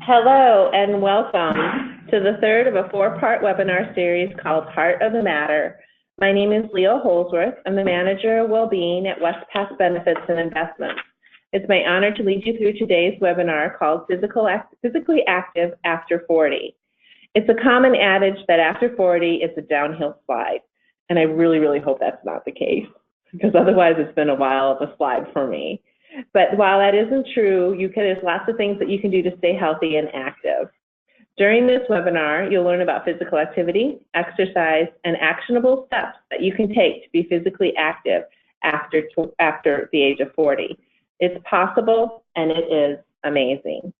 Hello and welcome to the third of a four-part webinar series called Heart of the Matter. My name is Leo Holsworth. I'm the Manager of Wellbeing at Wespath Benefits and Investments. It's my honor to lead you through today's webinar called Physically Active After 40. It's a common adage that after 40, it's a downhill slide. And I really hope that's not the case, because otherwise it's been a while of a slide for me. But while that isn't true, there's lots of things that you can do to stay healthy and active. During this webinar, you'll learn about physical activity, exercise, and actionable steps that you can take to be physically active after the age of 40. It's possible, and it is amazing.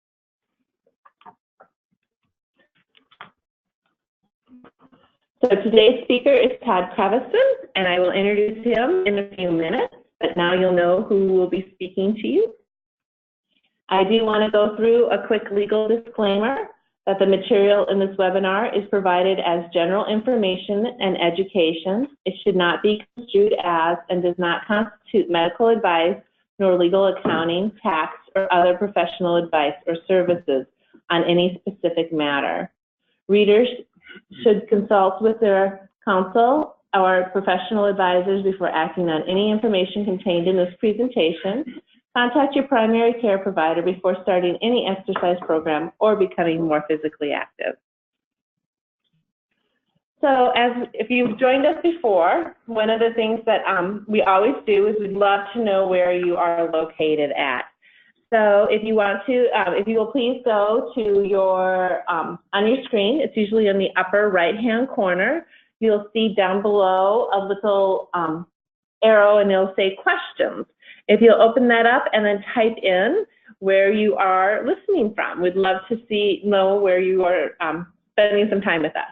So today's speaker is Todd Creviston, and I will introduce him in a few minutes. But now you'll know who will be speaking to you. I do want to go through a quick legal disclaimer that the material in this webinar is provided as general information and education. It should not be construed as and does not constitute medical advice nor legal accounting, tax, or other professional advice or services on any specific matter. Readers should consult with their counsel or professional advisors before acting on any information contained in this presentation. Contact your primary care provider before starting any exercise program or becoming more physically active. So if you've joined us before, one of the things that we always do is we'd love to know where you are located at. So if you want to, if you will please go to your, on your screen, it's usually in the upper right-hand corner. You'll see down below a little arrow and it'll say questions. If you'll open that up and then type in where you are listening from, we'd love to know where you are spending some time with us.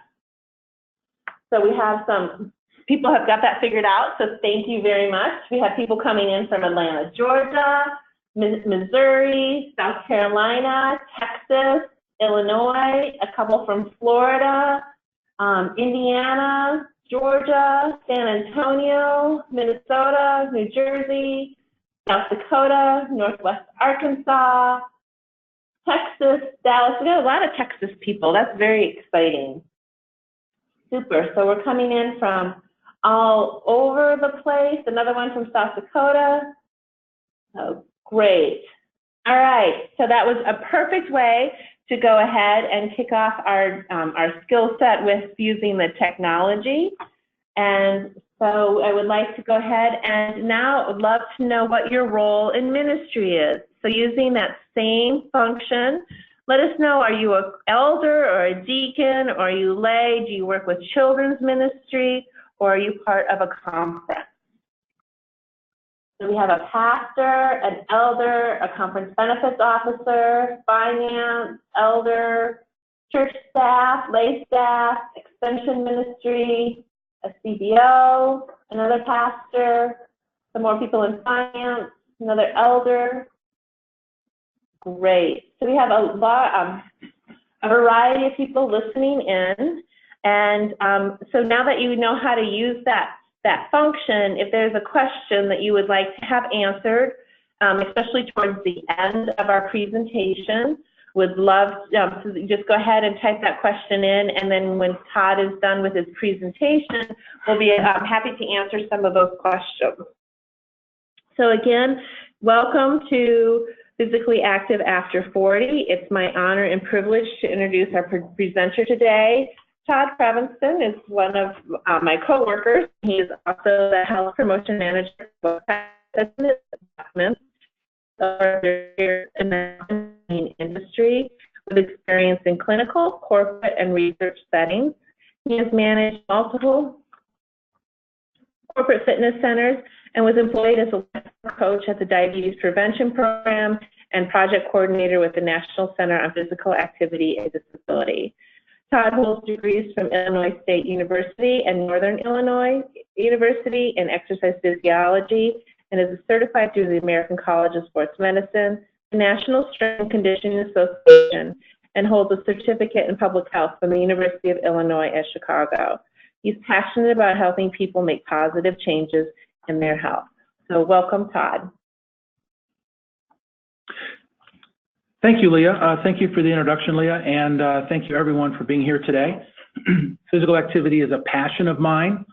So we have some people have got that figured out, so thank you very much. We have people coming in from Atlanta, Georgia, Missouri, South Carolina, Texas, Illinois, a couple from Florida, Indiana, Georgia, San Antonio, Minnesota, New Jersey, South Dakota, Northwest Arkansas, Texas, Dallas. We got a lot of Texas people. That's very exciting. Super. So we're coming in from all over the place. Another one from South Dakota. Oh, great. All right. So that was a perfect way to go ahead and kick off our skill set with using the technology. And so I would like to go ahead and now would love to know what your role in ministry is. So using that same function, let us know, are you an elder or a deacon, or are you lay? Do you work with children's ministry, or are you part of a conference? So we have a pastor, an elder, a conference benefits officer, finance, elder, church staff, lay staff, extension ministry, a CBO, another pastor, some more people in finance, another elder. Great. So we have a variety of people listening in. And so now that you know how to use that function, if there's a question that you would like to have answered, especially towards the end of our presentation, would love to just go ahead and type that question in, and then when Todd is done with his presentation, we'll be happy to answer some of those questions. So again, welcome to Physically Active After 40. It's my honor and privilege to introduce our presenter today. Todd Creviston is one of my coworkers. He is also the health promotion manager for Wespath Benefits and Investments in the industry with experience in clinical, corporate, and research settings. He has managed multiple corporate fitness centers and was employed as a coach at the Diabetes Prevention Program and project coordinator with the National Center on Physical Activity and Disability. Todd holds degrees from Illinois State University and Northern Illinois University in exercise physiology, and is certified through the American College of Sports Medicine, the National Strength and Conditioning Association, and holds a certificate in public health from the University of Illinois at Chicago. He's passionate about helping people make positive changes in their health. So welcome, Todd. Thank you, Leah. Thank you for the introduction, Leah, and thank you everyone for being here today. Physical activity is a passion of mine.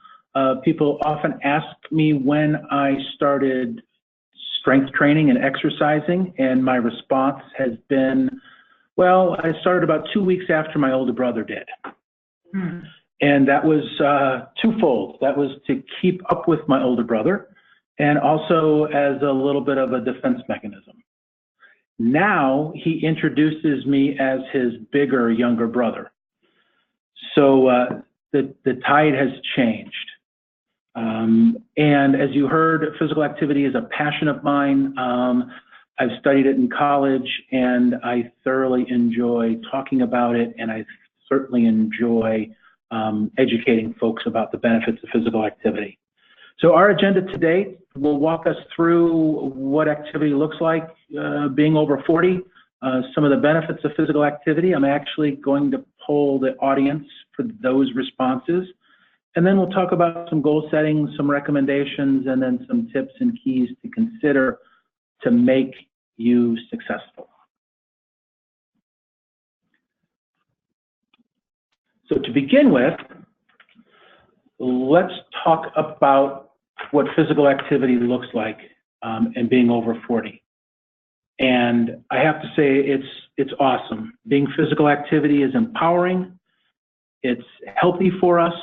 People often ask me when I started strength training and exercising, and my response has been, well, I started about 2 weeks after my older brother did. And that was twofold. That was to keep up with my older brother, and also as a little bit of a defense mechanism. Now he introduces me as his bigger, younger brother. So the tide has changed. And as you heard, physical activity is a passion of mine. I've studied it in college, and I thoroughly enjoy talking about it, and I certainly enjoy educating folks about the benefits of physical activity. So our agenda today will walk us through what activity looks like being over 40, some of the benefits of physical activity. I'm actually going to poll the audience for those responses. And then we'll talk about some goal setting, some recommendations, and then some tips and keys to consider to make you successful. So to begin with, let's talk about what physical activity looks like and being over 40. And I have to say it's awesome. Being physical activity is empowering. It's healthy for us.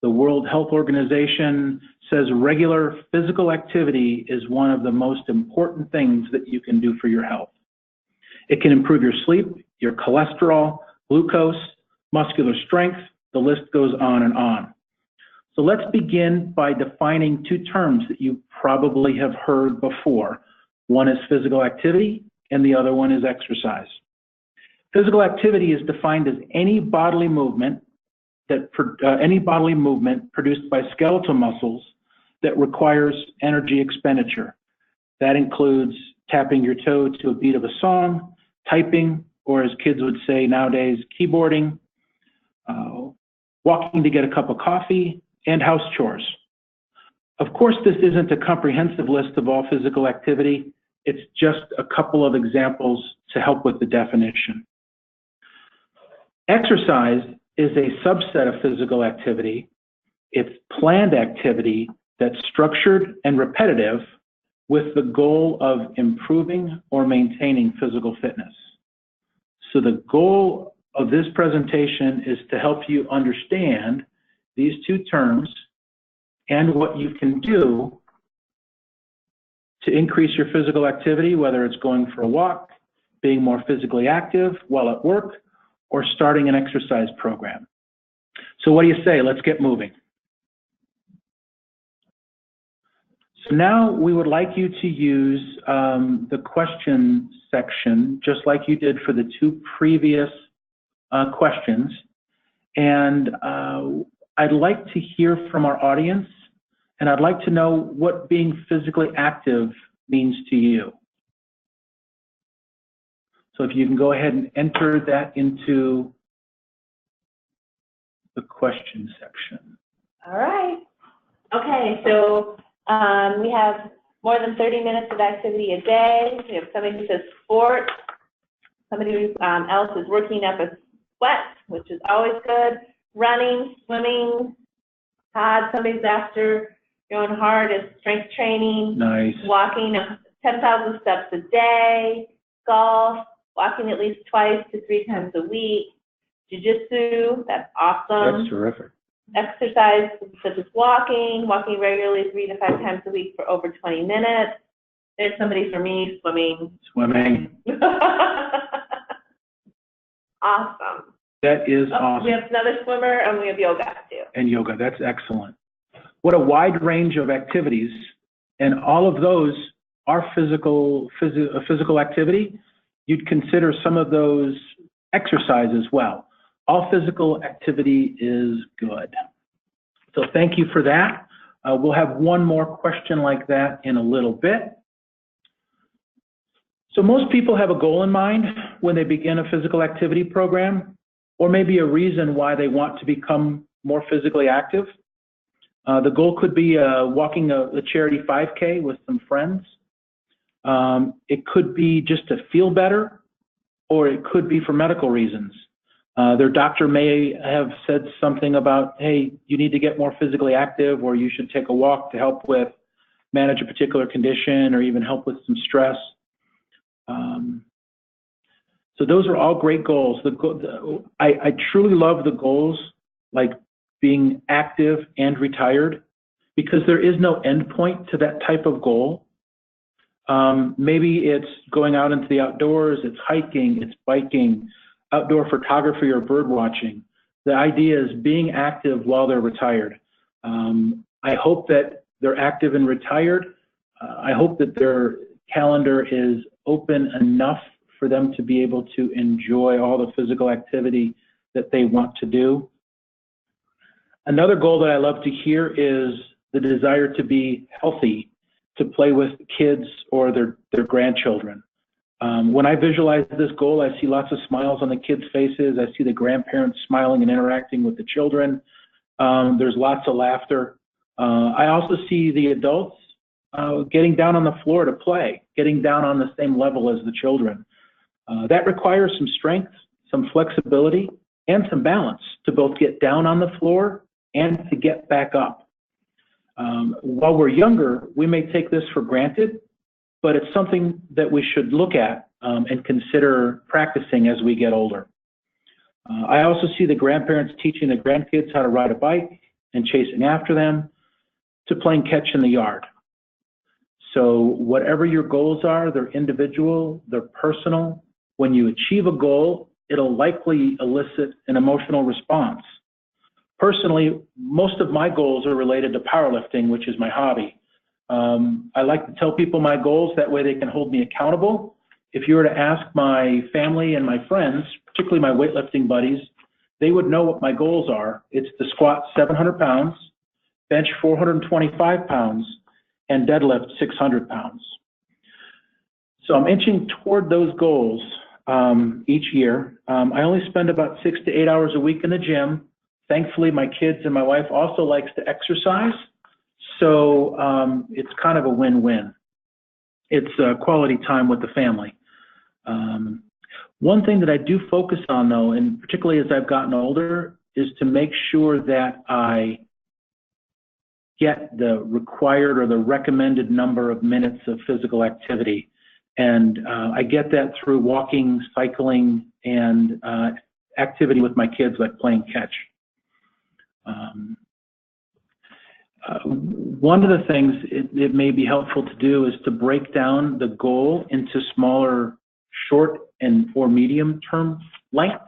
The World Health Organization says regular physical activity is one of the most important things that you can do for your health. It can improve your sleep, your cholesterol, glucose, muscular strength. The list goes on and on. So let's begin by defining two terms that you probably have heard before. One is physical activity, and the other one is exercise. Physical activity is defined as any bodily movement produced by skeletal muscles that requires energy expenditure. That includes tapping your toe to a beat of a song, typing, or as kids would say nowadays, keyboarding, walking to get a cup of coffee, and house chores. Of course, this isn't a comprehensive list of all physical activity. It's just a couple of examples to help with the definition. Exercise is a subset of physical activity. It's planned activity that's structured and repetitive with the goal of improving or maintaining physical fitness. So the goal of this presentation is to help you understand these two terms and what you can do to increase your physical activity, whether it's going for a walk, being more physically active while at work, or starting an exercise program. So what do you say? Let's get moving. So now we would like you to use the question section, just like you did for the two previous questions. And I'd like to hear from our audience, and I'd like to know what being physically active means to you. So if you can go ahead and enter that into the question section. All right. Okay, so we have more than 30 minutes of activity a day. We have somebody who says sport. Somebody else is working up a sweat, which is always good. Running, swimming. Todd, somebody's after going hard is strength training. Nice. Walking 10,000 steps a day. Golf, walking at least 2 to 3 times a week. Jiu-jitsu, that's awesome. That's terrific. Exercise such as walking regularly 3 to 5 times a week for over 20 minutes. There's somebody for me, swimming. Swimming. Awesome. That is awesome. We have another swimmer, and we have yoga too. And yoga, that's excellent. What a wide range of activities, and all of those are physical activity. You'd consider some of those exercise as well. All physical activity is good. So thank you for that. We'll have one more question like that in a little bit. So most people have a goal in mind when they begin a physical activity program, or maybe a reason why they want to become more physically active. The goal could be walking a charity 5K with some friends. It could be just to feel better, or it could be for medical reasons. Their doctor may have said something about, hey, you need to get more physically active, or you should take a walk to help with manage a particular condition, or even help with some stress. So those are all great goals. I truly love the goals like being active and retired, because there is no end point to that type of goal. Maybe it's going out into the outdoors, it's hiking, it's biking, outdoor photography, or bird watching. The idea is being active while they're retired. I hope that they're active and retired. I hope that their calendar is open enough for them to be able to enjoy all the physical activity that they want to do. Another goal that I love to hear is the desire to be healthy, to play with kids or their grandchildren. When I visualize this goal, I see lots of smiles on the kids' faces. I see the grandparents smiling and interacting with the children. There's lots of laughter. I also see the adults getting down on the floor to play, getting down on the same level as the children. That requires some strength, some flexibility, and some balance to both get down on the floor and to get back up. While we're younger, we may take this for granted, but it's something that we should look at and consider practicing as we get older. I also see the grandparents teaching the grandkids how to ride a bike and chasing after them, to playing catch in the yard. So whatever your goals are, they're individual, they're personal. When you achieve a goal, it'll likely elicit an emotional response. Personally, most of my goals are related to powerlifting, which is my hobby. I like to tell people my goals, that way they can hold me accountable. If you were to ask my family and my friends, particularly my weightlifting buddies, they would know what my goals are. It's to squat 700 pounds, bench 425 pounds, and deadlift 600 pounds. So I'm inching toward those goals each year. I only spend about 6 to 8 hours a week in the gym. Thankfully, my kids and my wife also likes to exercise, so it's kind of a win-win. It's quality time with the family. One thing that I do focus on, though, and particularly as I've gotten older, is to make sure that I get the required or the recommended number of minutes of physical activity. And I get that through walking, cycling, and activity with my kids, like playing catch. One of the things it may be helpful to do is to break down the goal into smaller, short or medium term lengths.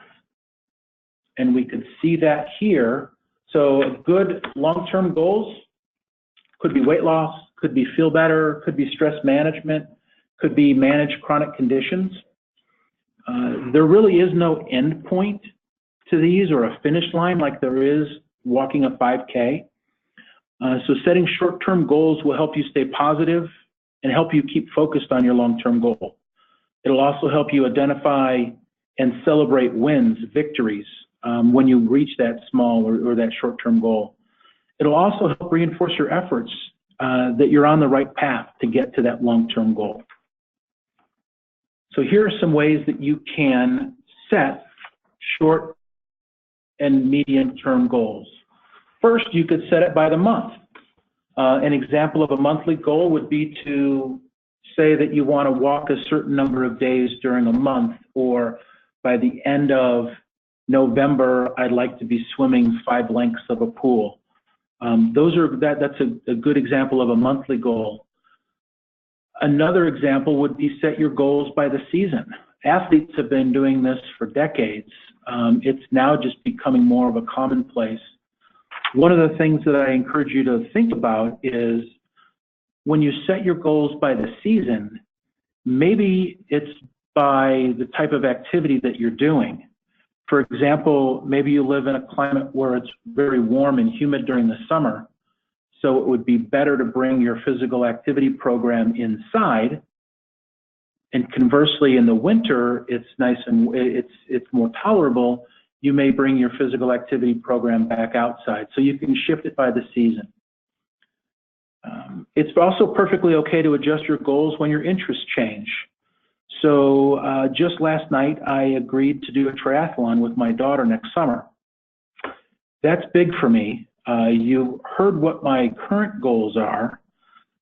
And we could see that here. So good long-term goals could be weight loss, could be feel better, could be stress management, could be manage chronic conditions. There really is no end point to these, or a finish line like there is walking a 5K. So setting short-term goals will help you stay positive and help you keep focused on your long-term goal. It'll also help you identify and celebrate wins, victories, when you reach that small or that short-term goal. It'll also help reinforce your efforts that you're on the right path to get to that long-term goal. So here are some ways that you can set short and medium-term goals. First, you could set it by the month. An example of a monthly goal would be to say that you want to walk a certain number of days during a month, or by the end of November, I'd like to be swimming 5 lengths of a pool. That's a good example of a monthly goal. Another example would be set your goals by the season. Athletes have been doing this for decades. It's now just becoming more of a commonplace. One of the things that I encourage you to think about is when you set your goals by the season, maybe it's by the type of activity that you're doing. For example, maybe you live in a climate where it's very warm and humid during the summer, so it would be better to bring your physical activity program inside. And conversely, in the winter, it's nice and it's more tolerable. You may bring your physical activity program back outside, so you can shift it by the season. It's also perfectly okay to adjust your goals when your interests change. So just last night, I agreed to do a triathlon with my daughter next summer. That's big for me. You heard what my current goals are.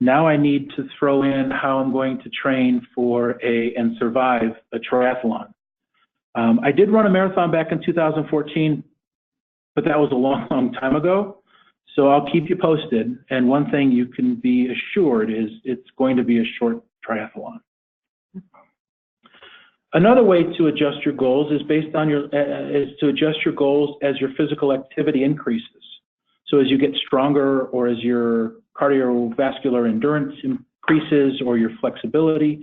Now I need to throw in how I'm going to train for and survive a triathlon. I did run a marathon back in 2014, but that was a long, long time ago. So I'll keep you posted. And one thing you can be assured is it's going to be a short triathlon. Another way to adjust your goals is to adjust your goals as your physical activity increases. So as you get stronger, or as your cardiovascular endurance increases, or your flexibility,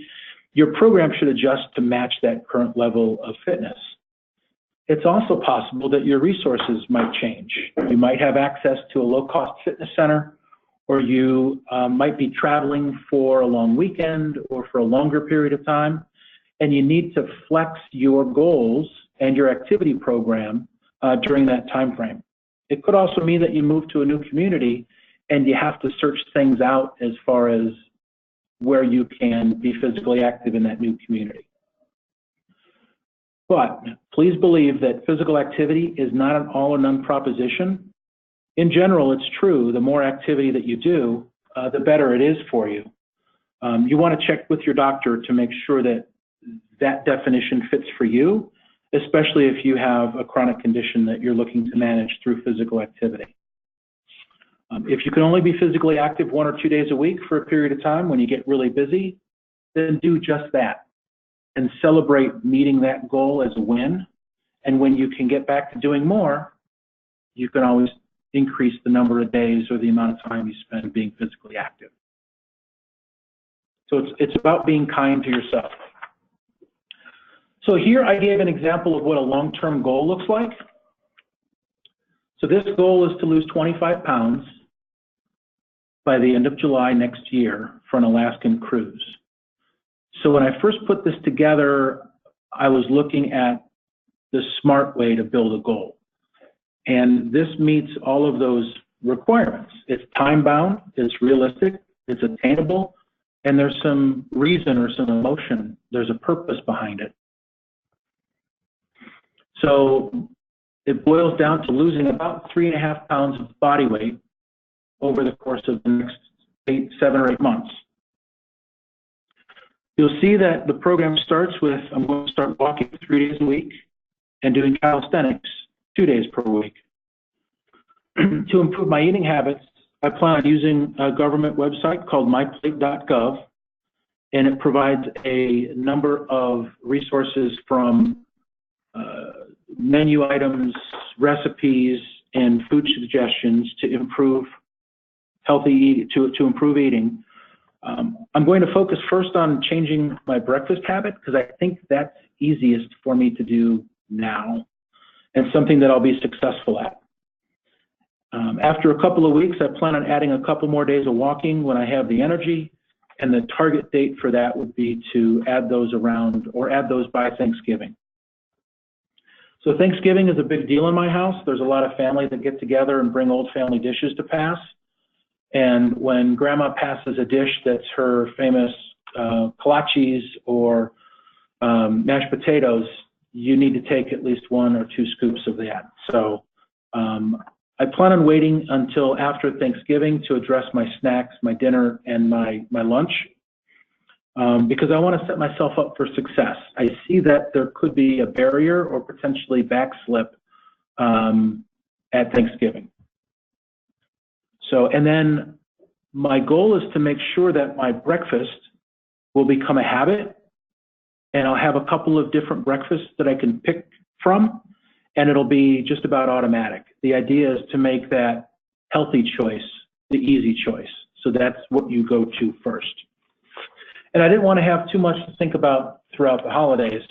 your program should adjust to match that current level of fitness. It's also possible that your resources might change. You might have access to a low-cost fitness center, or you might be traveling for a long weekend or for a longer period of time, and you need to flex your goals and your activity program during that time frame. It could also mean that you move to a new community and you have to search things out as far as where you can be physically active in that new community. But please believe that physical activity is not an all or none proposition. In general, it's true, the more activity that you do, the better it is for you. You want to check with your doctor to make sure that that definition fits for you, especially if you have a chronic condition that you're looking to manage through physical activity. If you can only be physically active 1 or 2 days a week for a period of time when you get really busy, then do just that and celebrate meeting that goal as a win. And when you can get back to doing more, you can always increase the number of days or the amount of time you spend being physically active. So it's about being kind to yourself. So here I gave an example of what a long-term goal looks like. So this goal is to lose 25 pounds by the end of July next year for an Alaskan cruise. So when I first put this together, I was looking at the smart way to build a goal. And this meets all of those requirements. It's time-bound, it's realistic, it's attainable, and there's some reason or some emotion. There's a purpose behind it. So it boils down to losing about 3.5 pounds of body weight over the course of the next 7 or 8 months. You'll see that the program starts with, I'm going to start walking 3 days a week and doing calisthenics 2 days per week. To improve my eating habits, I plan on using a government website called myplate.gov, and it provides a number of resources from menu items, recipes, and food suggestions to improve to improve eating. I'm going to focus first on changing my breakfast habit because I think that's easiest for me to do now and something that I'll be successful at. After a couple of weeks, I plan on adding a couple more days of walking when I have the energy, and the target date for that would be to add those by Thanksgiving. So Thanksgiving is a big deal in my house. There's a lot of family that get together and bring old family dishes to pass. And when Grandma passes a dish that's her famous kolaches or mashed potatoes, you need to take at least 1 or 2 scoops of that. So I plan on waiting until after Thanksgiving to address my snacks, my dinner, and my lunch. Because I want to set myself up for success. I see that there could be a barrier or potentially backslip at Thanksgiving. So, and then my goal is to make sure that my breakfast will become a habit, and I'll have a couple of different breakfasts that I can pick from, and it'll be just about automatic. The idea is to make that healthy choice the easy choice. So that's what you go to first. And I didn't want to have too much to think about throughout the holidays.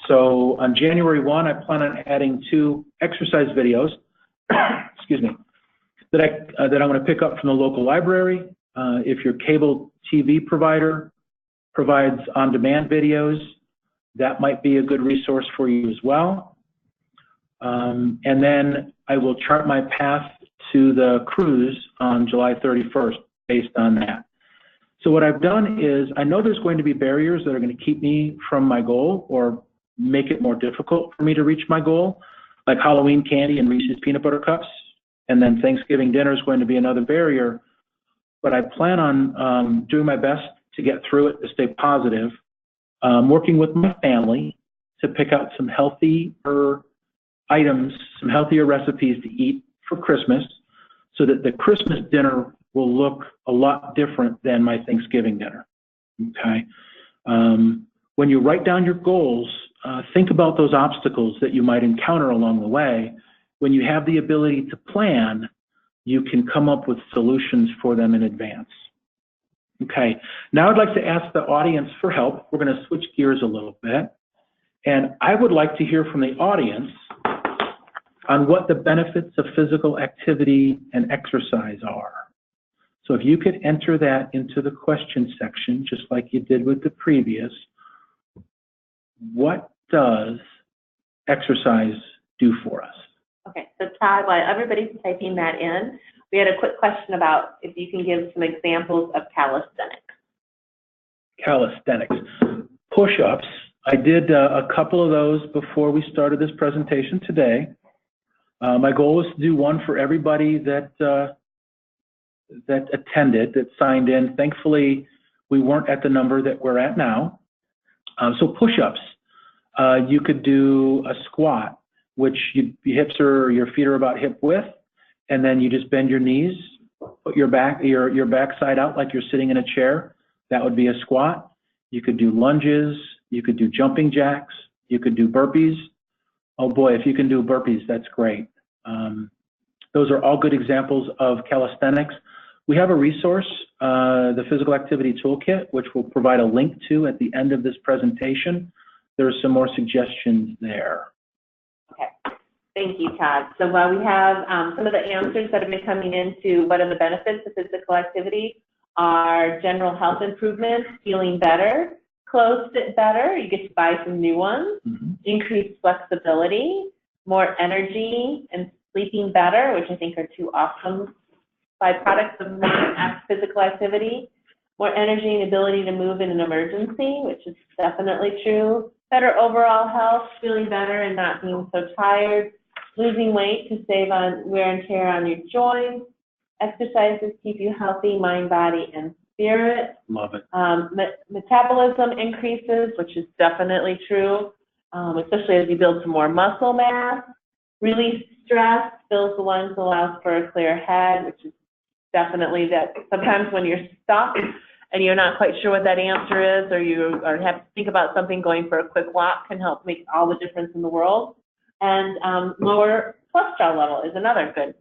So on January 1, I plan on adding 2 exercise videos, excuse me, that I'm going to pick up from the local library. If your cable TV provider provides on-demand videos, that might be a good resource for you as well. And then I will chart my path to the cruise on July 31st based on that. So what I've done is, I know there's going to be barriers that are going to keep me from my goal or make it more difficult for me to reach my goal, like Halloween candy and Reese's peanut butter cups. And then Thanksgiving dinner is going to be another barrier. But I plan on doing my best to get through it, to stay positive, working with my family to pick out some healthier items, some healthier recipes to eat for Christmas, so that the Christmas dinner will look a lot different than my Thanksgiving dinner, okay? When you write down your goals, think about those obstacles that you might encounter along the way. When you have the ability to plan, you can come up with solutions for them in advance. Okay, now I'd like to ask the audience for help. We're going to switch gears a little bit. And I would like to hear from the audience on what the benefits of physical activity and exercise are. So if you could enter that into the question section, just like you did with the previous, what does exercise do for us? Okay, so Todd, while everybody's typing that in, we had a quick question about if you can give some examples of calisthenics. Calisthenics. Push-ups. I did a couple of those before we started this presentation today. My goal was to do one for everybody that attended, that signed in. Thankfully, we weren't at the number that we're at now. So push-ups. You could do a squat, which your feet are about hip width, and then you just bend your knees, put your backside out like you're sitting in a chair. That would be a squat. You could do lunges. You could do jumping jacks. You could do burpees. Oh boy, if you can do burpees, that's great. Those are all good examples of calisthenics. We have a resource, the Physical Activity Toolkit, which we'll provide a link to at the end of this presentation. There's some more suggestions there. Okay, thank you, Todd. So while we have some of the answers that have been coming into what are the benefits of physical activity, are general health improvements, feeling better, clothes fit better, you get to buy some new ones, increased flexibility, more energy, and sleeping better, which I think are two awesome byproducts of more physical activity, more energy and ability to move in an emergency, which is definitely true, better overall health, feeling better and not being so tired, losing weight to save on wear and tear on your joints, exercises keep you healthy, mind, body, and spirit. Love it. Metabolism increases, which is definitely true, especially as you build some more muscle mass. Release stress, fills the lungs, allows for a clear head, which is definitely that. Sometimes when you're stuck and you're not quite sure what that answer is, or you have to think about something, going for a quick walk can help make all the difference in the world. And lower cholesterol level is another good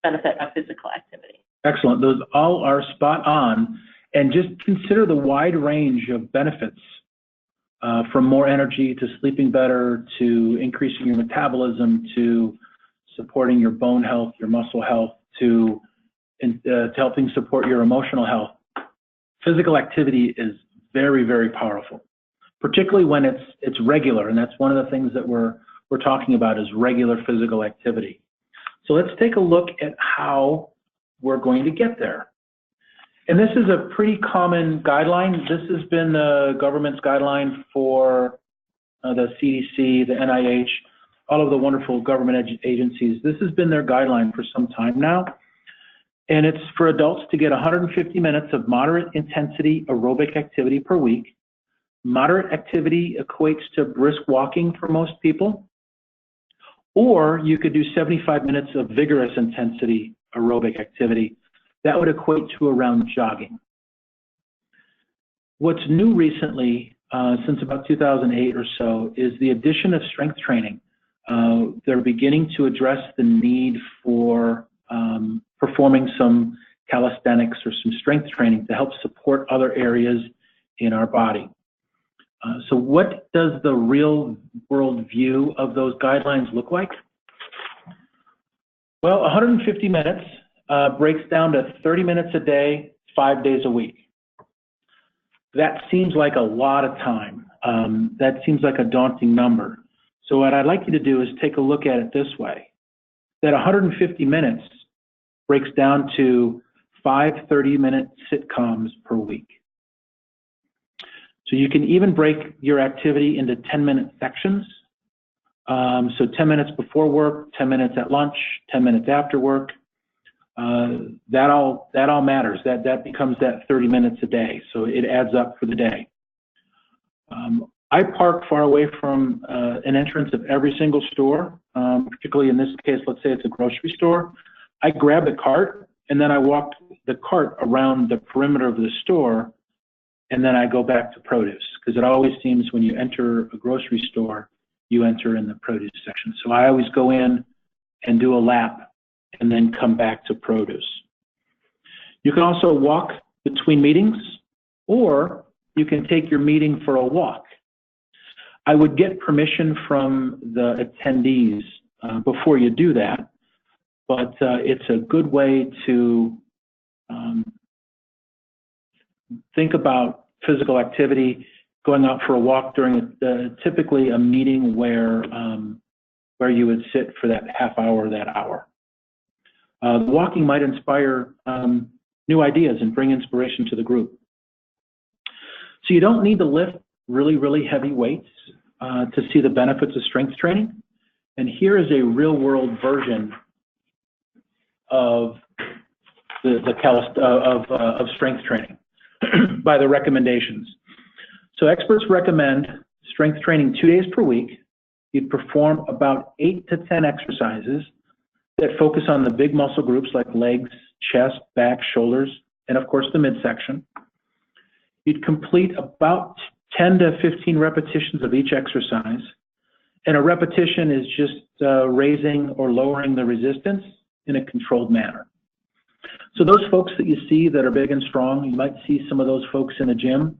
benefit of physical activity. Excellent. Those all are spot on. And just consider the wide range of benefits, from more energy to sleeping better, to increasing your metabolism, to supporting your bone health, your muscle health, to helping support your emotional health. Physical activity is very, very powerful, particularly when it's regular. And that's one of the things that we're talking about, is regular physical activity. So let's take a look at how we're going to get there. And this is a pretty common guideline. This has been the government's guideline for the CDC, the NIH, all of the wonderful government agencies. This has been their guideline for some time now. And it's for adults to get 150 minutes of moderate intensity aerobic activity per week. Moderate activity equates to brisk walking for most people. Or you could do 75 minutes of vigorous intensity aerobic activity. That would equate to around jogging. What's new recently, since about 2008 or so, is the addition of strength training. They're beginning to address the need for performing some calisthenics or some strength training to help support other areas in our body. So what does the real world view of those guidelines look like? Well, 150 minutes breaks down to 30 minutes a day, 5 days a week. That seems like a lot of time. That seems like a daunting number. So what I'd like you to do is take a look at it this way. That 150 minutes breaks down to 5 30-minute sitcoms per week. So you can even break your activity into 10-minute sections. So 10 minutes before work, 10 minutes at lunch, 10 minutes after work. That all matters. That becomes that 30 minutes a day. So it adds up for the day. I park far away from an entrance of every single store, particularly in this case, let's say it's a grocery store. I grab the cart and then I walk the cart around the perimeter of the store, and then I go back to produce, because it always seems when you enter a grocery store, you enter in the produce section. So I always go in and do a lap and then come back to produce. You can also walk between meetings, or you can take your meeting for a walk. I would get permission from the attendees before you do that, but it's a good way to think about physical activity, going out for a walk during typically a meeting where you would sit for that half hour or that hour. Walking might inspire new ideas and bring inspiration to the group. So you don't need to lift really, really heavy weights to see the benefits of strength training. And here is a real-world version of of strength training by the recommendations. So experts recommend strength training 2 days per week. You'd perform about 8 to 10 exercises that focus on the big muscle groups like legs, chest, back, shoulders, and of course the midsection. You'd complete about 10 to 15 repetitions of each exercise. And a repetition is just raising or lowering the resistance in a controlled manner. So those folks that you see that are big and strong, you might see some of those folks in a gym.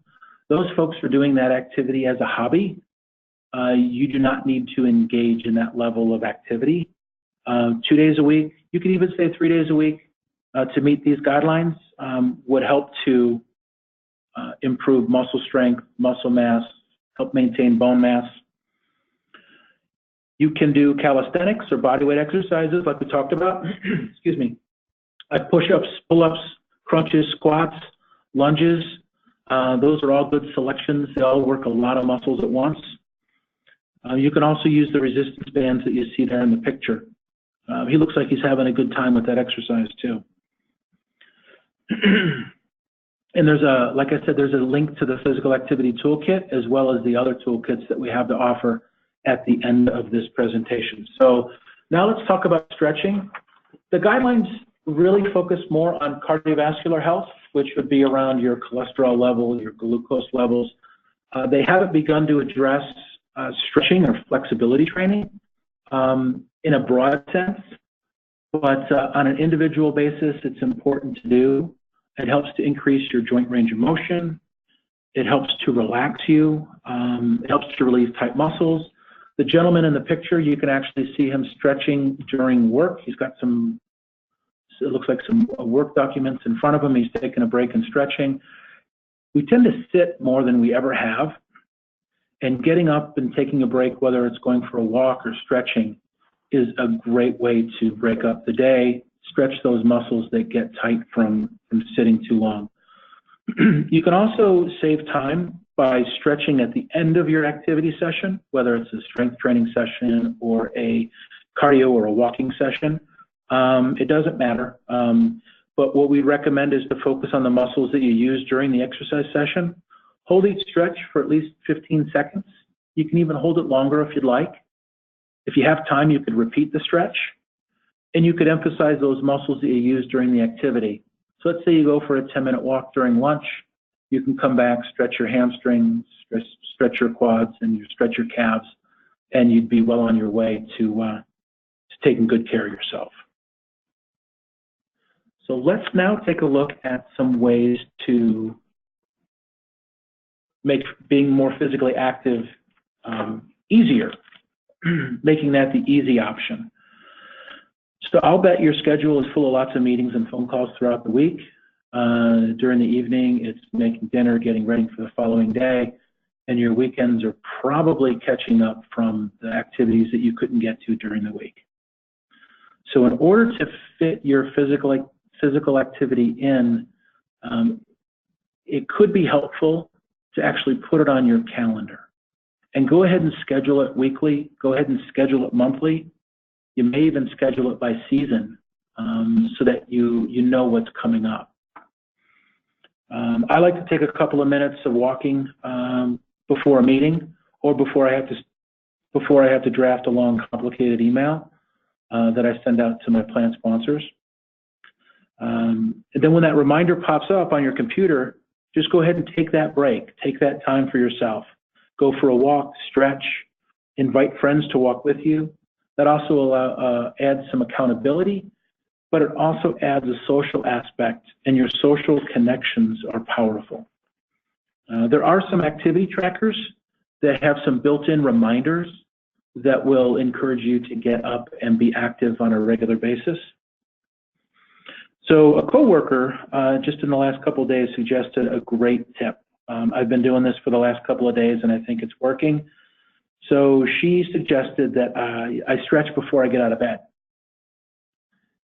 Those folks are doing that activity as a hobby. You do not need to engage in that level of activity. 2 days a week, you could even say 3 days a week to meet these guidelines would help to improve muscle strength, muscle mass, help maintain bone mass. You can do calisthenics or bodyweight exercises like we talked about. Excuse me. Like push-ups, pull-ups, crunches, squats, lunges. Those are all good selections. They all work a lot of muscles at once. You can also use the resistance bands that you see there in the picture. He looks like he's having a good time with that exercise too. And there's like I said, there's a link to the physical activity toolkit as well as the other toolkits that we have to offer at the end of this presentation. So now let's talk about stretching. The guidelines really focus more on cardiovascular health, which would be around your cholesterol level, your glucose levels. They haven't begun to address stretching or flexibility training in a broad sense, but on an individual basis, it's important to do. It helps to increase your joint range of motion. It helps to relax you. It helps to release tight muscles. The gentleman in the picture, you can actually see him stretching during work. He's got some, it looks like some work documents in front of him. He's taking a break and stretching. We tend to sit more than we ever have. And getting up and taking a break, whether it's going for a walk or stretching, is a great way to break up the day, stretch those muscles that get tight from sitting too long. You can also save time by stretching at the end of your activity session, whether it's a strength training session or a cardio or a walking session. It doesn't matter. But what we recommend is to focus on the muscles that you use during the exercise session. Hold each stretch for at least 15 seconds. You can even hold it longer if you'd like. If you have time, you could repeat the stretch. And you could emphasize those muscles that you use during the activity. So let's say you go for a 10-minute walk during lunch. You can come back, stretch your hamstrings, stretch your quads, and you stretch your calves, and you'd be well on your way to taking good care of yourself. So let's now take a look at some ways to make being more physically active easier, making that the easy option. So I'll bet your schedule is full of lots of meetings and phone calls throughout the week. During the evening, it's making dinner, getting ready for the following day, and your weekends are probably catching up from the activities that you couldn't get to during the week. So in order to fit your physical activity in, it could be helpful to actually put it on your calendar. And go ahead and schedule it weekly. Go ahead and schedule it monthly. You may even schedule it by season so that you know what's coming up. I like to take a couple of minutes of walking before a meeting or before I have to draft a long, complicated email that I send out to my plan sponsors. And then when that reminder pops up on your computer, just go ahead and take that break. Take that time for yourself. Go for a walk, stretch, invite friends to walk with you. That also adds some accountability, but it also adds a social aspect, and your social connections are powerful. There are some activity trackers that have some built-in reminders that will encourage you to get up and be active on a regular basis. So a coworker just in the last couple of days suggested a great tip. I've been doing this for the last couple of days and I think it's working. So she suggested that I stretch before I get out of bed.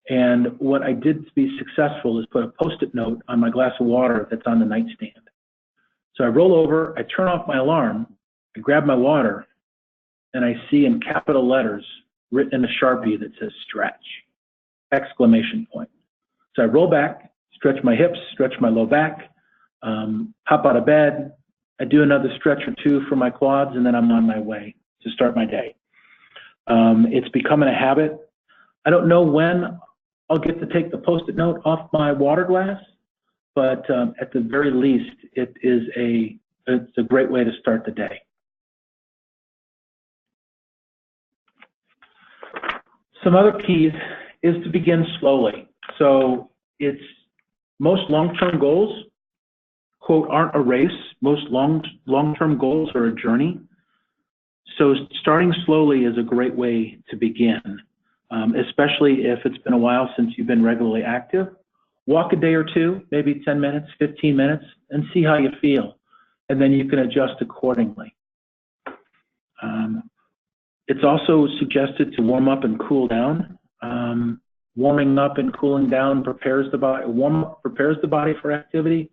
And what I did to be successful is put a Post-it note on my glass of water that's on the nightstand. So I roll over, I turn off my alarm, I grab my water, and I see in capital letters written in a Sharpie that says stretch, exclamation point. So I roll back, stretch my hips, stretch my low back, hop out of bed, I do another stretch or two for my quads, and then I'm on my way to start my day. It's becoming a habit. I don't know when I'll get to take the Post-it note off my water glass, but at the very least, it's a great way to start the day. Some other keys is to begin slowly. So it's most long-term goals, quote, aren't a race. Most long-term goals are a journey. So starting slowly is a great way to begin, especially if it's been a while since you've been regularly active. Walk a day or two, maybe 10 minutes, 15 minutes, and see how you feel. And then you can adjust accordingly. It's also suggested to warm up and cool down. Warming up and cooling down prepares the body. Warm up prepares the body for activity.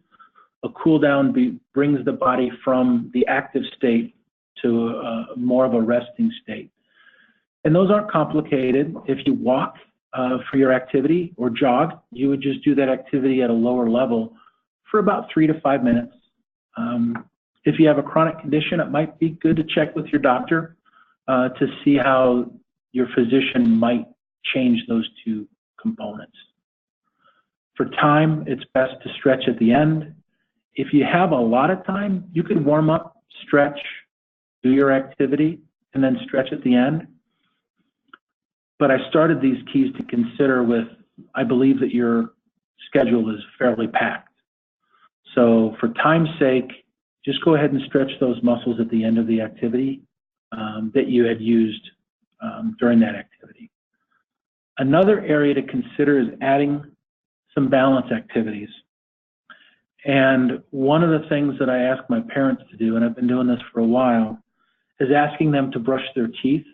A cool down brings the body from the active state to more of a resting state. And those aren't complicated. If you walk for your activity or jog, you would just do that activity at a lower level for about 3 to 5 minutes. If you have a chronic condition, it might be good to check with your doctor to see how your physician might change those two components. For time, it's best to stretch at the end. If you have a lot of time, you can warm up, stretch, do your activity, and then stretch at the end. But I started these keys to consider with, I believe that your schedule is fairly packed. So for time's sake, just go ahead and stretch those muscles at the end of the activity that you had used during that activity. Another area to consider is adding some balance activities. And one of the things that I ask my parents to do, and I've been doing this for a while, is asking them to brush their teeth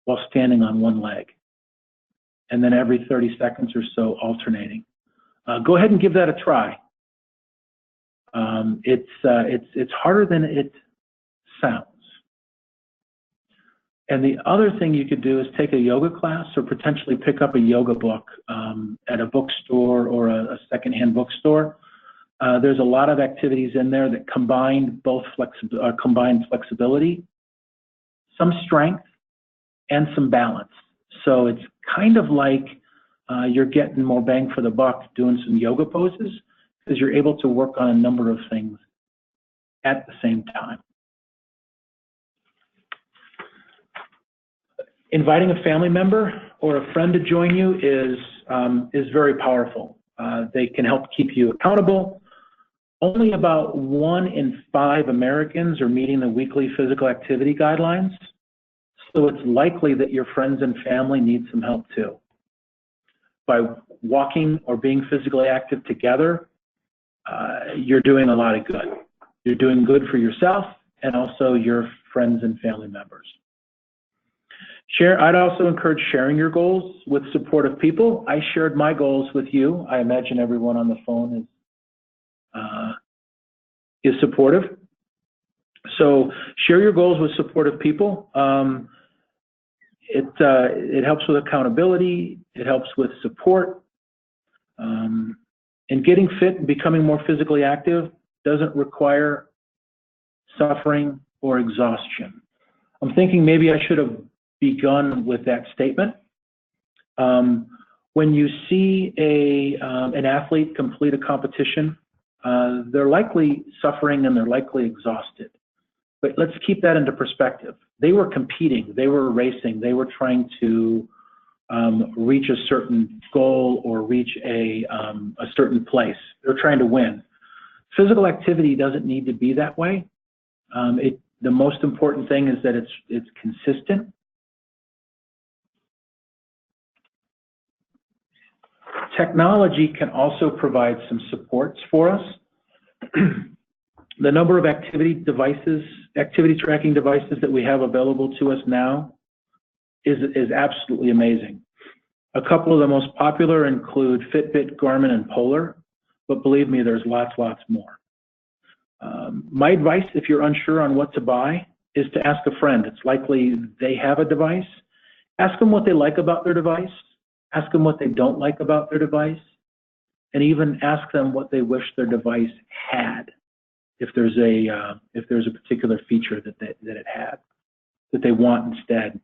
while standing on one leg. And then every 30 seconds or so alternating. Go ahead and give that a try. It's harder than it sounds. And the other thing you could do is take a yoga class or potentially pick up a yoga book at a bookstore or a secondhand bookstore. There's a lot of activities in there that combine flexibility, some strength, and some balance. So it's kind of like you're getting more bang for the buck doing some yoga poses because you're able to work on a number of things at the same time. Inviting a family member or a friend to join you is very powerful. They can help keep you accountable. Only about 1 in 5 Americans are meeting the weekly physical activity guidelines. So it's likely that your friends and family need some help too. By walking or being physically active together, you're doing a lot of good. You're doing good for yourself and also your friends and family members. I'd also encourage sharing your goals with supportive people. I shared my goals with you. I imagine everyone on the phone is supportive. So share your goals with supportive people. It helps with accountability. It helps with support. And getting fit and becoming more physically active doesn't require suffering or exhaustion. I'm thinking maybe I should have begun with that statement. When you see an athlete complete a competition, they're likely suffering and they're likely exhausted. But let's keep that into perspective. They were competing, they were racing, they were trying to reach a certain goal or reach a certain place. They're trying to win. Physical activity doesn't need to be that way. The most important thing is that it's consistent. Technology can also provide some supports for us. The number of activity tracking devices that we have available to us now is absolutely amazing. A couple of the most popular include Fitbit, Garmin, and Polar, but believe me, there's lots more. My advice, if you're unsure on what to buy, is to ask a friend. It's likely they have a device. Ask them what they like about their device. Ask them what they don't like about their device, and even ask them what they wish their device had, if there's a particular feature that it had that they want instead.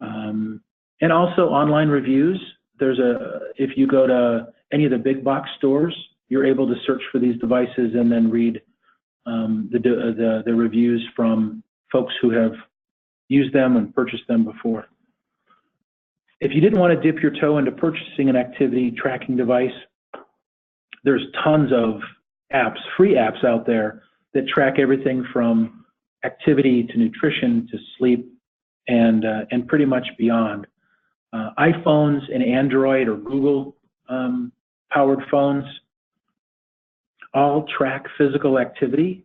And also online reviews. If you go to any of the big box stores, you're able to search for these devices and then read the reviews from folks who have used them and purchased them before. If you didn't want to dip your toe into purchasing an activity tracking device, there's tons of apps, free apps out there that track everything from activity to nutrition to sleep and pretty much beyond. iPhones and Android or Google powered phones all track physical activity,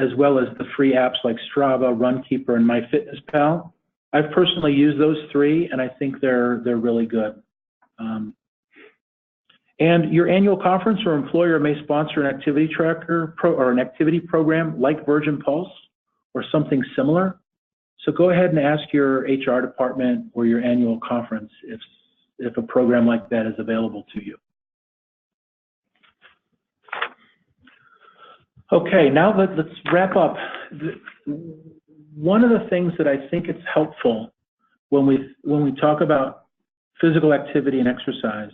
as well as the free apps like Strava, Runkeeper, and MyFitnessPal. I've personally used those three, and I think they're really good. And your annual conference or employer may sponsor an activity tracker or an activity program like Virgin Pulse or something similar. So go ahead and ask your HR department or your annual conference if a program like that is available to you. Okay, now let's wrap up. One of the things that I think it's helpful when we talk about physical activity and exercise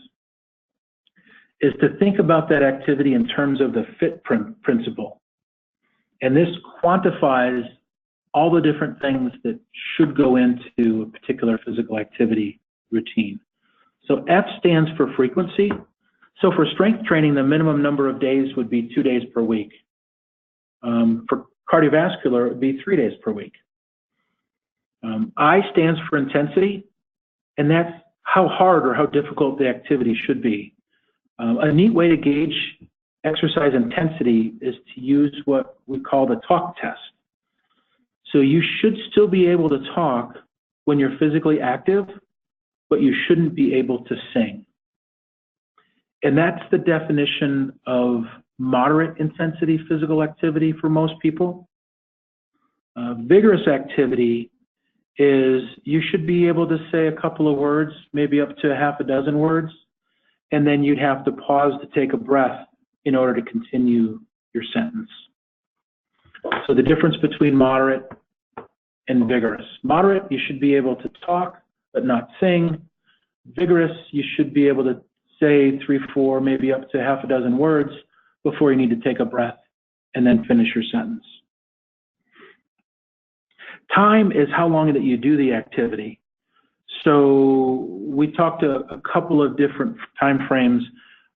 is to think about that activity in terms of the FIT principle. And this quantifies all the different things that should go into a particular physical activity routine. So F stands for frequency. So for strength training, the minimum number of days would be 2 days per week. For cardiovascular, it would be 3 days per week. I stands for intensity, and that's how hard or how difficult the activity should be. A neat way to gauge exercise intensity is to use what we call the talk test. So you should still be able to talk when you're physically active, but you shouldn't be able to sing. And that's the definition of moderate intensity physical activity for most people. Vigorous activity is you should be able to say a couple of words, maybe up to half a dozen words, and then you'd have to pause to take a breath in order to continue your sentence. So the difference between moderate and vigorous. Moderate, you should be able to talk, but not sing. Vigorous, you should be able to say 3, 4, maybe up to half a dozen words before you need to take a breath and then finish your sentence. Time is how long that you do the activity. So we talked a couple of different time frames.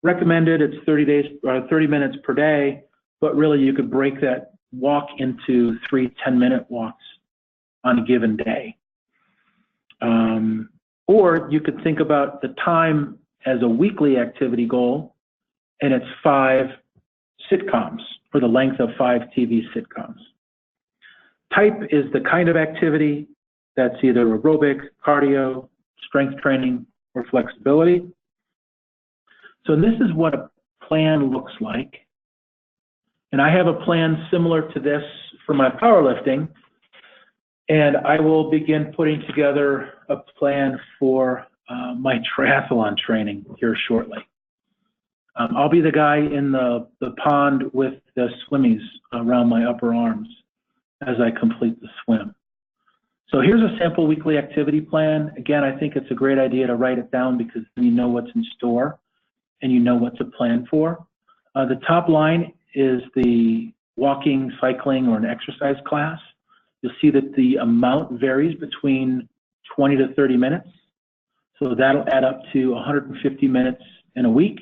Recommended, it's 30 minutes per day, but really you could break that walk into 3 10-minute walks on a given day. Or you could think about the time as a weekly activity goal, and it's 5 sitcoms, or the length of 5 TV sitcoms. Type is the kind of activity, That's either aerobic, cardio, strength training, or flexibility. So this is what a plan looks like. And I have a plan similar to this for my powerlifting. And I will begin putting together a plan for my triathlon training here shortly. I'll be the guy in the pond with the swimmies around my upper arms as I complete the swim. So here's a sample weekly activity plan. Again, I think it's a great idea to write it down because then you know what's in store and you know what to plan for. The top line is the walking, cycling, or an exercise class. You'll see that the amount varies between 20 to 30 minutes. So that'll add up to 150 minutes in a week.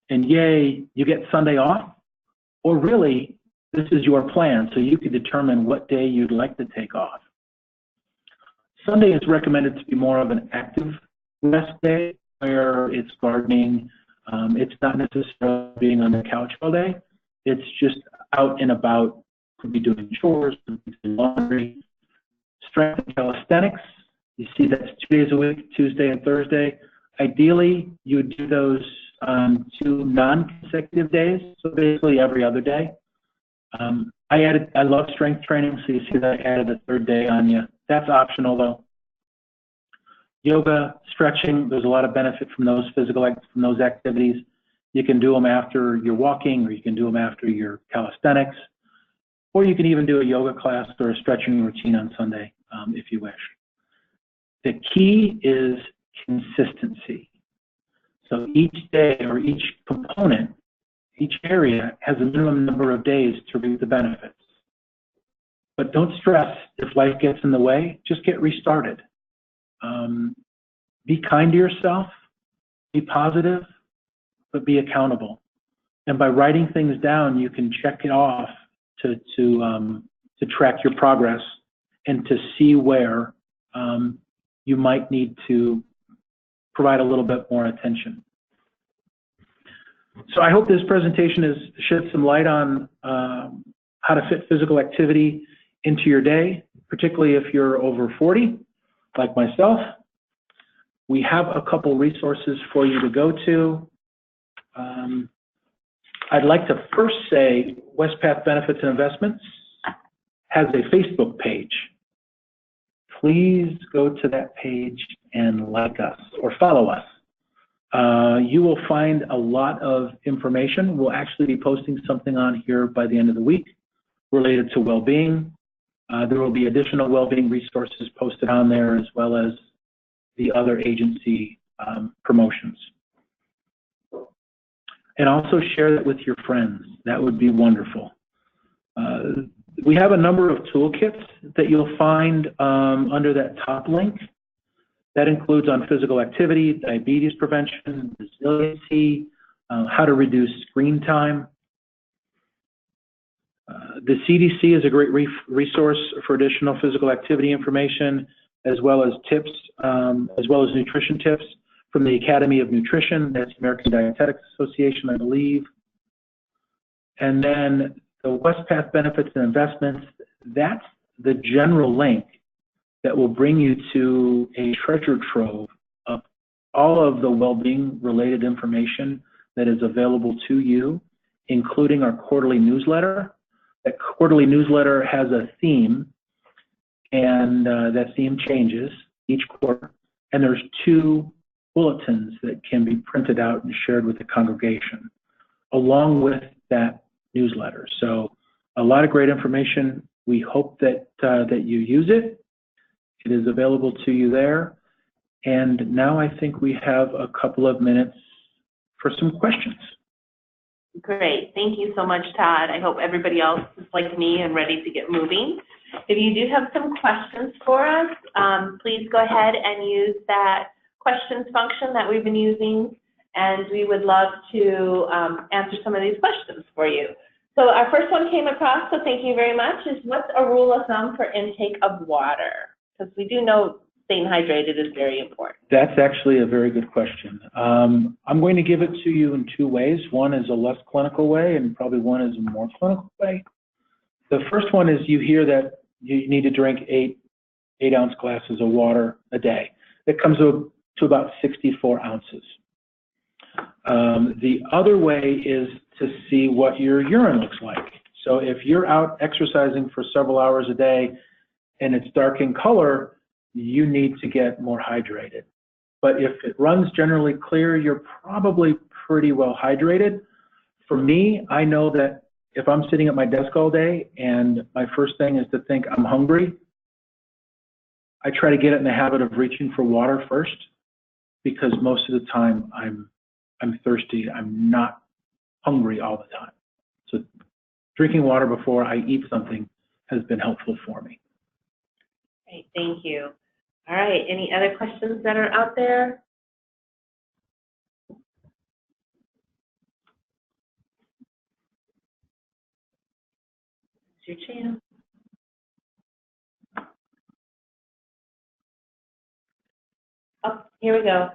And yay, you get Sunday off. Or really, this is your plan, so you can determine what day you'd like to take off. Sunday is recommended to be more of an active rest day, where it's gardening. It's not necessarily being on the couch all day. It's just out and about. Could be doing chores, could be doing laundry. Strength and calisthenics. You see that's 2 days a week, Tuesday and Thursday. Ideally, you would do those on 2 non-consecutive days, so basically every other day. I love strength training, so you see that I added a 3rd day on you. That's optional though. Yoga, stretching, there's a lot of benefit from those from those activities. You can do them after your walking, or you can do them after your calisthenics, or you can even do a yoga class or a stretching routine on Sunday if you wish. The key is consistency. So each day or each component, each area has a minimum number of days to reap the benefits. But don't stress if life gets in the way, just get restarted. Be kind to yourself, be positive, but be accountable. And by writing things down, you can check it off to track your progress and to see where you might need to provide a little bit more attention. So I hope this presentation has shed some light on how to fit physical activity into your day, particularly if you're over 40, like myself. We have a couple resources for you to go to. I'd like to first say Wespath Benefits and Investments has a Facebook page. Please go to that page and like us or follow us. You will find a lot of information. We'll actually be posting something on here by the end of the week related to well-being. There will be additional well-being resources posted on there, as well as the other agency promotions. And also share that with your friends. That would be wonderful. We have a number of toolkits that you'll find under that top link. That includes on physical activity, diabetes prevention, resiliency, how to reduce screen time. The CDC is a great resource for additional physical activity information, as well as tips, as well as nutrition tips from the Academy of Nutrition. That's the American Dietetics Association, I believe. And then the Wespath Benefits and Investments, that's the general link that will bring you to a treasure trove of all of the well-being related information that is available to you, including our quarterly newsletter. That quarterly newsletter has a theme, and that theme changes each quarter. And there's 2 bulletins that can be printed out and shared with the congregation, along with that newsletter. So a lot of great information. We hope that that you use it. It is available to you there. And now I think we have a couple of minutes for some questions. Great. Thank you so much, Todd. I hope everybody else is like me and ready to get moving. If you do have some questions for us, please go ahead and use that questions function that we've been using, and we would love to answer some of these questions for you. So our first one came across, so thank you very much, is what's a rule of thumb for intake of water? Because we do know staying hydrated is very important. That's actually a very good question. I'm going to give it to you in 2 ways. One is a less clinical way, and probably one is a more clinical way. The first one is you hear that you need to drink 8 8-ounce glasses of water a day. It comes to about 64 ounces. The other way is to see what your urine looks like. So if you're out exercising for several hours a day and it's dark in color, you need to get more hydrated. But if it runs generally clear, you're probably pretty well hydrated. For me, I know that if I'm sitting at my desk all day and my first thing is to think I'm hungry, I try to get in the habit of reaching for water first, because most of the time I'm thirsty. I'm not hungry all the time. So drinking water before I eat something has been helpful for me. Great, thank you. All right, any other questions that are out there? It's your chance. Oh, here we go.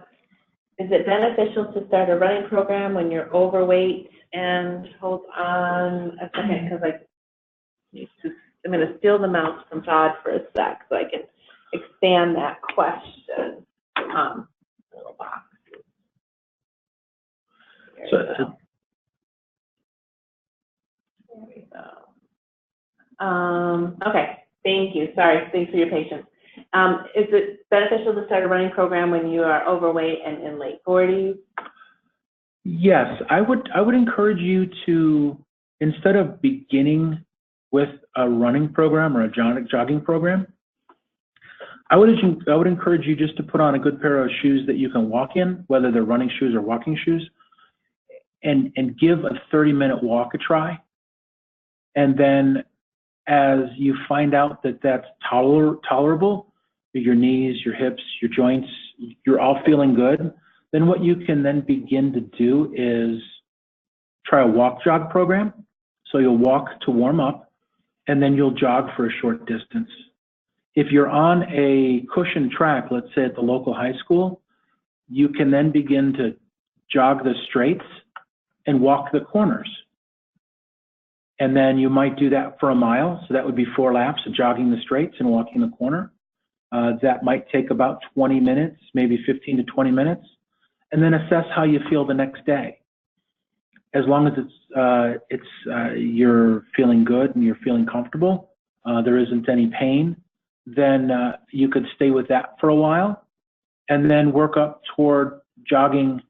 Is it beneficial to start a running program when you're overweight? And hold on a second, because I'm going to steal the mouse from Todd for a sec so I can expand that question. Little box. There we go. Okay, thank you. Sorry, thanks for your patience. Is it beneficial to start a running program when you are overweight and in late 40s? Yes, I would encourage you to, instead of beginning with a running program or a jogging program, I would encourage you just to put on a good pair of shoes that you can walk in, whether they're running shoes or walking shoes, and give a 30-minute walk a try. And then as you find out that that's tolerable, your knees, your hips, your joints, you're all feeling good, then what you can then begin to do is try a walk-jog program. So you'll walk to warm up, and then you'll jog for a short distance. If you're on a cushioned track, let's say at the local high school, you can then begin to jog the straights and walk the corners. And then you might do that for a mile. So that would be 4 laps of jogging the straights and walking the corner. That might take about 20 minutes, maybe 15 to 20 minutes. And then assess how you feel the next day. As long as you're feeling good and you're feeling comfortable, there isn't any pain, then you could stay with that for a while and then work up toward jogging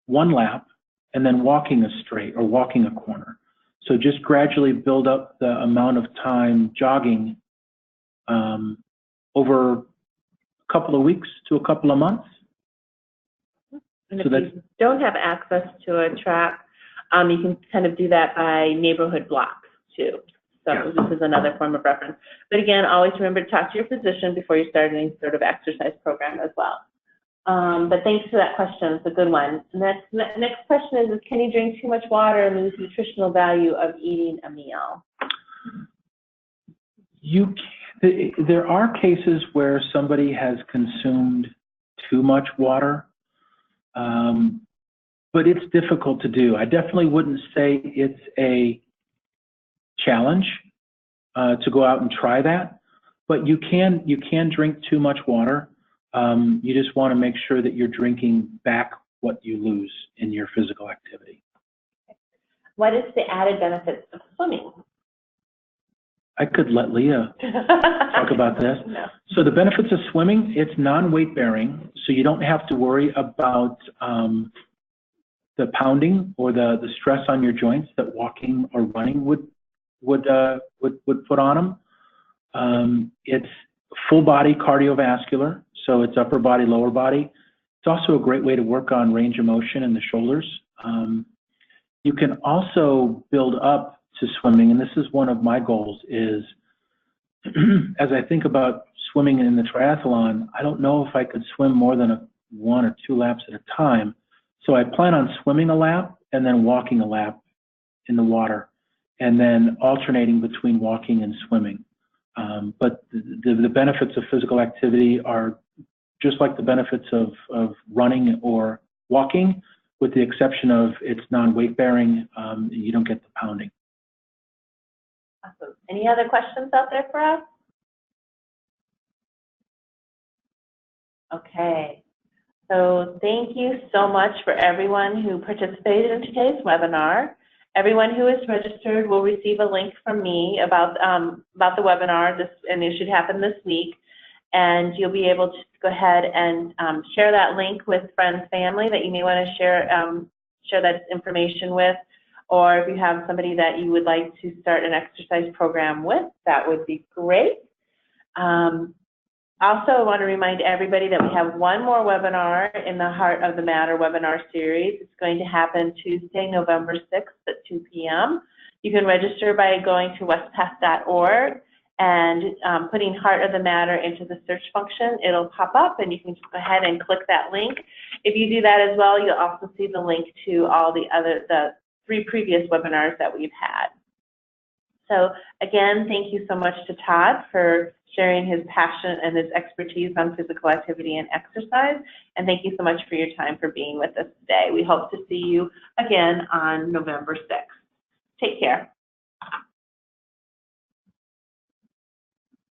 1 lap and then walking a straight or walking a corner. So just gradually build up the amount of time jogging over a couple of weeks to a couple of months. And if you don't have access to a track, you can kind of do that by neighborhood blocks too. So yeah. This is another form of reference. But again, always remember to talk to your physician before you start any sort of exercise program as well. But thanks for that question. It's a good one. Next question is can you drink too much water and lose nutritional value of eating a meal? There are cases where somebody has consumed too much water. But it's difficult to do. I definitely wouldn't say it's a challenge to go out and try that, but you can drink too much water. You just want to make sure that you're drinking back what you lose in your physical activity. What is the added benefits of swimming? I could let Leah talk about this. No. So the benefits of swimming, it's non-weight bearing, so you don't have to worry about the pounding or the stress on your joints that walking or running would put on them. It's full body cardiovascular, so it's upper body, lower body. It's also a great way to work on range of motion in the shoulders. You can also build up to swimming, and this is one of my goals, is as I think about swimming in the triathlon, I don't know if I could swim more than 1 or 2 laps at a time. So I plan on swimming a lap and then walking a lap in the water, and then alternating between walking and swimming. But the benefits of physical activity are just like the benefits of running or walking, with the exception of it's non-weight bearing. You don't get the pounding. Awesome. Any other questions out there for us? Okay. So thank you so much for everyone who participated in today's webinar. Everyone who is registered will receive a link from me about the webinar, and it should happen this week. And you'll be able to go ahead and share that link with friends, family that you may want to share that information with, or if you have somebody that you would like to start an exercise program with, that would be great. Also, I want to remind everybody that we have one more webinar in the Heart of the Matter webinar series. It's going to happen Tuesday, November 6th at 2 p.m. You can register by going to wespath.org and putting Heart of the Matter into the search function. It'll pop up and you can just go ahead and click that link. If you do that as well, you'll also see the link to all the 3 previous webinars that we've had. So again, thank you so much to Todd for sharing his passion and his expertise on physical activity and exercise. And thank you so much for your time for being with us today. We hope to see you again on November 6th. Take care.